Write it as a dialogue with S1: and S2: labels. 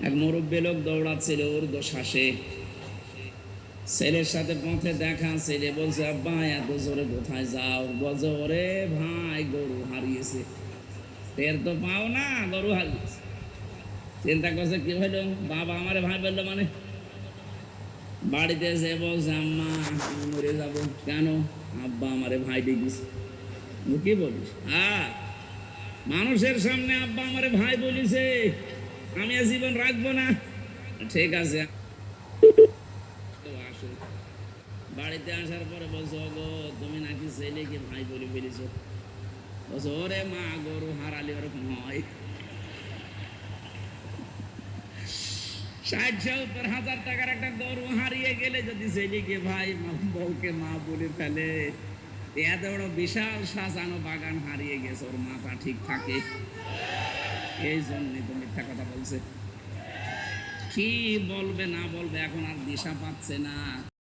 S1: এক মুরব্বী লোক দৌড়াচ্ছিল ঊর্ধ্ব শ্বাসে, ছেলের সাথে পথে দেখা, ছেলে বলছে আব্বা এত জোরে কোথায় যাও? বলছে ওরে ভাই গরু হারিয়েছে। টের তো পাও না, গরু হারিয়েছে। চিন্তা করছে কি হইলো, বাবা আমারে ভাই বললো মানে? বাড়িতে এসে বলছে আম্মা আমি মরে যাবো। কেন? আব্বা আমারে ভাই ডেকেছে। কি বলিস? মানুষের সামনে আব্বা আমারে ভাই বলিছে, আমি জীবন রাখবো না। ঠিক আছে, আসো। বাড়িতে আসার পরে বলছো গো তুমি নাকি ছেলেকে ভাই বলে ফেলেছ। বলছো ওরে মা গরু হারালে ওরকম হয়। ৬০-৭০ হাজার টাকার একটা গরু হারিয়ে গেলে যদি ছেলেকে ভাই বউকে মা বলে ফেলে, এত বড় বিশাল সাজানো বাগান হারিয়ে গেছে, ওর মাথা ঠিক থাকে? এই জন্যই তো মিথ্যা কথা বলছে। কি বলবে না বলবে এখন আর দিশা পাচ্ছে না।